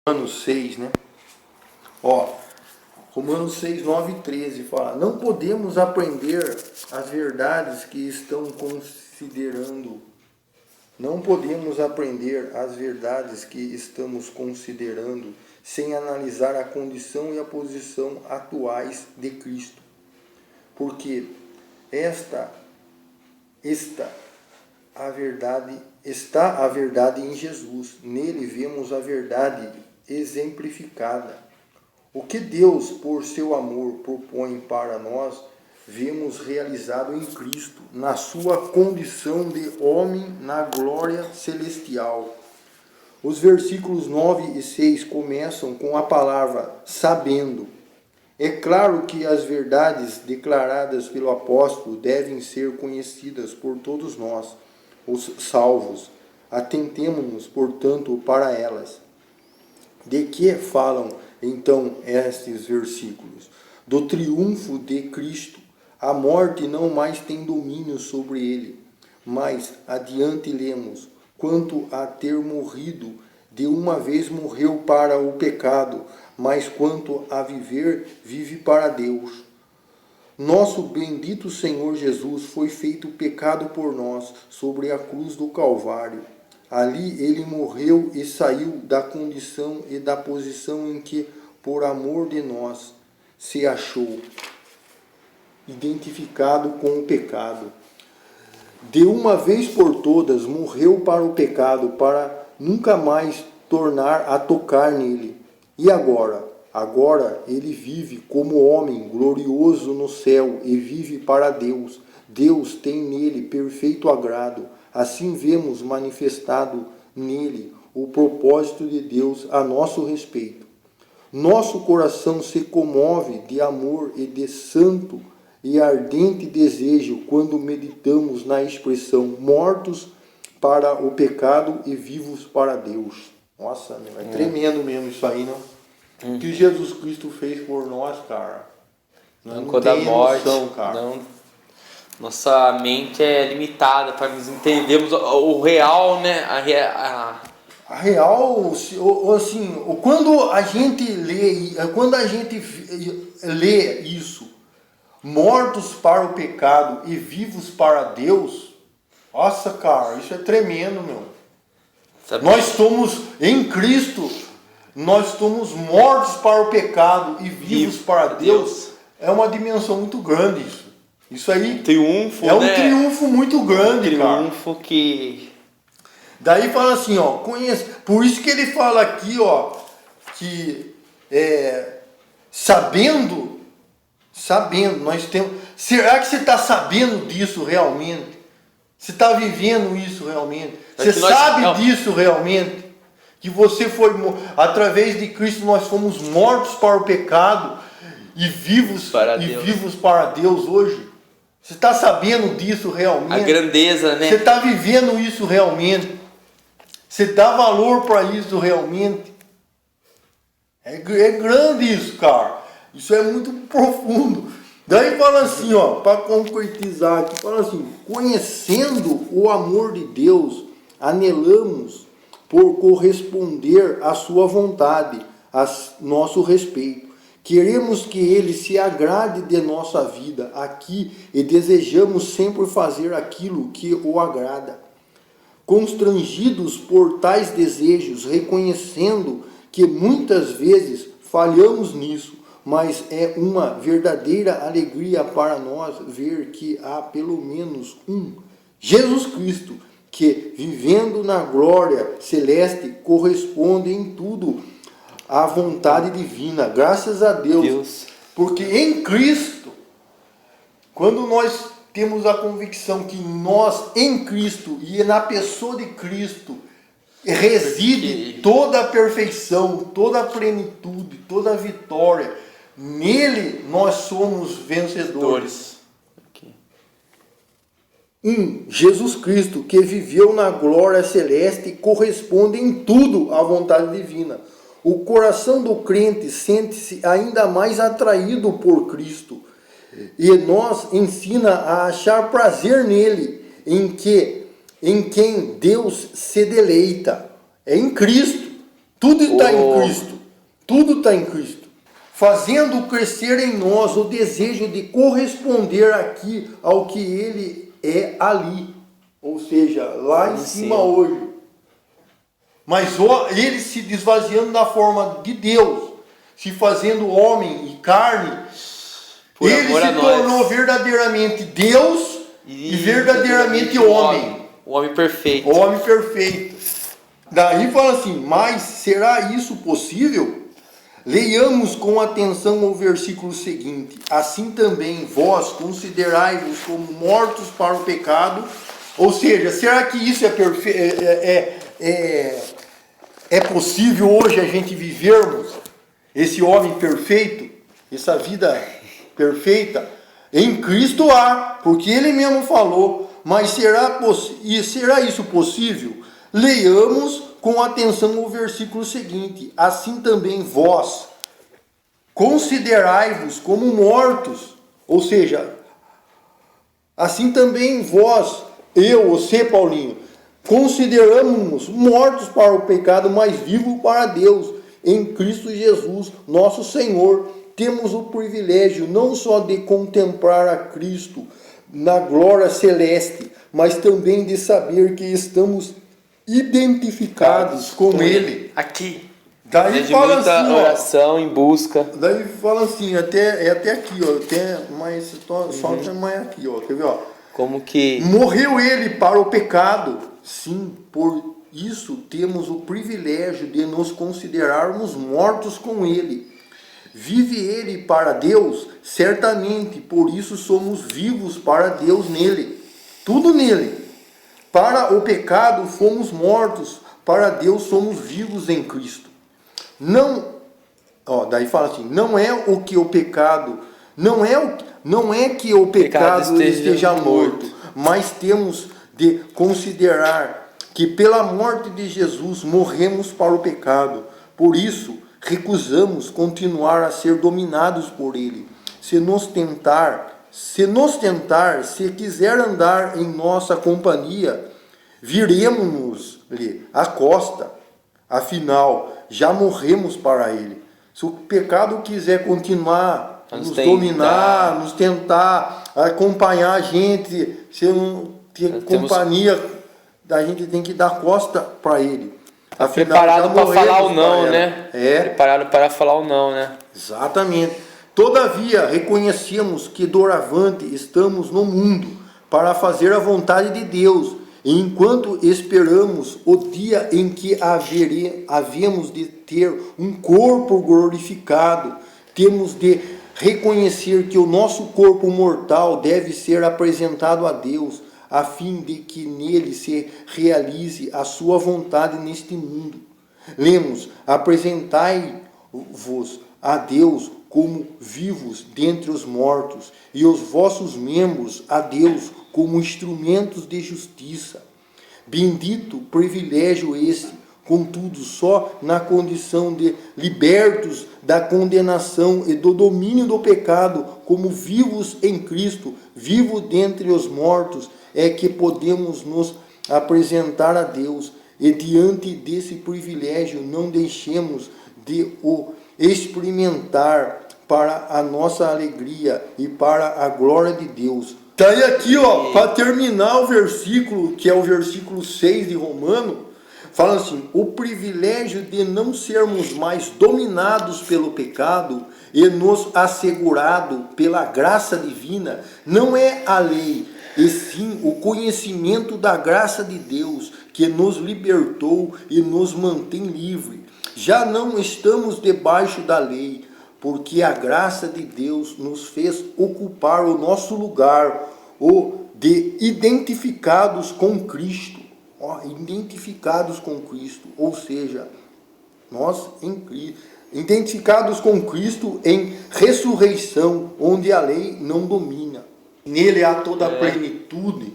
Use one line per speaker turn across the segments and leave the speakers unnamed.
Romanos 6, né? Romanos 6, 9 e 13 fala: não podemos aprender as verdades que estão considerando. Não podemos aprender as verdades que estamos considerando sem analisar a condição e a posição atuais de Cristo. Porque está a verdade em Jesus. Nele vemos a verdade exemplificada. O que Deus, por seu amor, propõe para nós, vemos realizado em Cristo, na sua condição de homem na glória celestial. Os versículos 9 e 6 começam com a palavra sabendo. É claro que as verdades declaradas pelo apóstolo devem ser conhecidas por todos nós, os salvos. Atentemo-nos, portanto, para elas. De que falam, então, estes versículos? Do triunfo de Cristo. A morte não mais tem domínio sobre ele. Mas, adiante lemos, quanto a ter morrido, de uma vez morreu para o pecado, mas quanto a viver, vive para Deus. Nosso bendito Senhor Jesus foi feito pecado por nós, sobre a cruz do Calvário. Ali ele morreu e saiu da condição e da posição em que, por amor de nós, se achou identificado com o pecado. De uma vez por todas, morreu para o pecado, para nunca mais tornar a tocar nele. E agora? Agora ele vive como homem glorioso no céu e vive para Deus. Deus tem nele perfeito agrado. Assim vemos manifestado nele o propósito de Deus a nosso respeito. Nosso coração se comove de amor e de santo e ardente desejo quando meditamos na expressão mortos para o pecado e vivos para Deus. Nossa, meu, é tremendo mesmo isso aí, não? O que Jesus Cristo fez por nós, cara.
Não tem noção, cara. Não, nossa mente é limitada para nos entendermos o real, né?
A real, assim, quando a gente lê isso, mortos para o pecado e vivos para Deus, nossa, cara, isso é tremendo, meu.
Sabe?
Nós estamos em Cristo, nós estamos mortos para o pecado e vivos para Deus. É uma dimensão muito grande isso. Isso aí
triunfo,
é um triunfo muito grande, cara.
Triunfo que...
Daí fala assim, conhece. Por isso que ele fala aqui, que sabendo, nós temos... Será que você está sabendo disso realmente? Você está vivendo isso realmente? Você sabe disso realmente? Que você foi, através de Cristo, nós fomos mortos para o pecado e vivos para Deus hoje? Você está sabendo disso realmente?
A grandeza, né?
Você está vivendo isso realmente? Você dá valor para isso realmente? É grande isso, cara. Isso é muito profundo. Daí fala assim, para concretizar aqui, fala assim: conhecendo o amor de Deus, anelamos por corresponder à sua vontade, a nosso respeito. Queremos que ele se agrade de nossa vida aqui e desejamos sempre fazer aquilo que o agrada. Constrangidos por tais desejos, reconhecendo que muitas vezes falhamos nisso, mas é uma verdadeira alegria para nós ver que há pelo menos um, Jesus Cristo, que, vivendo na glória celeste, corresponde em tudo à vontade divina. Graças a Deus. Porque em Cristo, quando nós temos a convicção que nós, em Cristo e na pessoa de Cristo, reside toda a perfeição, toda a plenitude, toda a vitória, nele nós somos vencedores. Jesus Cristo, que viveu na glória celeste, corresponde em tudo à vontade divina. O coração do crente sente-se ainda mais atraído por Cristo e nos ensina a achar prazer nele, em quem Deus se deleita. É em Cristo Tudo está em Cristo. Tudo está em Cristo. Fazendo crescer em nós o desejo de corresponder aqui ao que Ele é ali. Ou seja, lá em cima hoje. Mas Ele se esvaziando da forma de Deus, se fazendo homem e carne,
por
Ele se tornou verdadeiramente Deus e verdadeiramente homem.
O homem perfeito.
O homem perfeito. Daí fala assim, mas será isso possível? Leiamos com atenção o versículo seguinte. Assim também vós considerai-vos como mortos para o pecado. Ou seja, será que isso é possível hoje a gente vivermos esse homem perfeito, essa vida perfeita? Em Cristo há, porque Ele mesmo falou. Mas será isso possível? Leiamos com atenção o versículo seguinte. Assim também vós considerai-vos como mortos. Ou seja, assim também vós, eu, você, Paulinho, consideramos-nos mortos para o pecado, mas vivos para Deus. Em Cristo Jesus, nosso Senhor, temos o privilégio não só de contemplar a Cristo na glória celeste, mas também de saber que estamos identificados com Ele.
Aqui.
Daí fala
muita
assim,
oração em busca.
Daí fala assim, até aqui, ó, até mais só mais aqui, ó, quer ver, ó?
Como que
morreu Ele para o pecado? Sim, por isso temos o privilégio de nos considerarmos mortos com Ele. Vive Ele para Deus? Certamente, por isso somos vivos para Deus nele. Tudo nele. Para o pecado fomos mortos, para Deus somos vivos em Cristo. Daí fala assim, não é que o pecado esteja morto, mas temos de considerar que pela morte de Jesus morremos para o pecado. Por isso, recusamos continuar a ser dominados por ele. Se quiser andar em nossa companhia, viremos-nos-lhe à costa. Afinal, já morremos para ele. Se o pecado quiser continuar nos dominar, nos tentar acompanhar a gente, se não ter companhia, a gente tem que dar costa para ele. Afinal,
preparado para falar o não, né? Preparado para falar o não, né?
Exatamente. Todavia, reconhecemos que doravante estamos no mundo para fazer a vontade de Deus, enquanto esperamos o dia em que havemos de ter um corpo glorificado. Temos de reconhecer que o nosso corpo mortal deve ser apresentado a Deus, a fim de que nele se realize a sua vontade neste mundo. Lemos, apresentai-vos a Deus como vivos dentre os mortos, e os vossos membros a Deus como instrumentos de justiça. Bendito privilégio este, contudo, só na condição de libertos da condenação e do domínio do pecado, como vivos em Cristo, vivos dentre os mortos, é que podemos nos apresentar a Deus. E diante desse privilégio não deixemos de o experimentar para a nossa alegria e para a glória de Deus. Tá aí aqui, ó, para terminar o versículo, que é o versículo 6 de Romano, fala assim, o privilégio de não sermos mais dominados pelo pecado e nos assegurado pela graça divina, não é a lei, e sim o conhecimento da graça de Deus, que nos libertou e nos mantém livre. Já não estamos debaixo da lei, porque a graça de Deus nos fez ocupar o nosso lugar, o de identificados com Cristo. Identificados com Cristo, ou seja, nós em Cristo, identificados com Cristo em ressurreição, onde a lei não domina. Nele há toda a plenitude.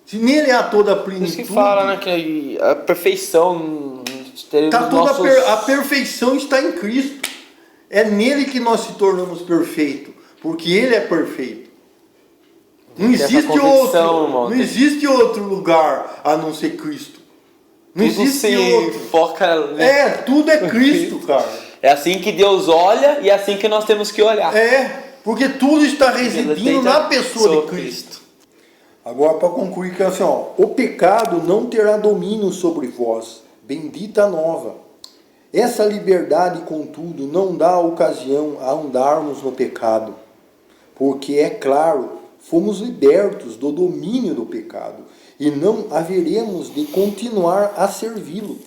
Se nele há toda a plenitude...
Isso que fala, né, que a perfeição...
A perfeição está em Cristo. É nele que nós se tornamos perfeitos, porque ele é perfeito. Não existe outro lugar a não ser Cristo. Não existe outro.
Foca, né?
Tudo é Cristo, cara.
É assim que Deus olha e é assim que nós temos que olhar.
Porque tudo está residindo na pessoa de Cristo. Agora, para concluir, que é assim, o pecado não terá domínio sobre vós, bendita nova. Essa liberdade, contudo, não dá ocasião a andarmos no pecado, porque, é claro, fomos libertos do domínio do pecado, e não haveremos de continuar a servi-lo.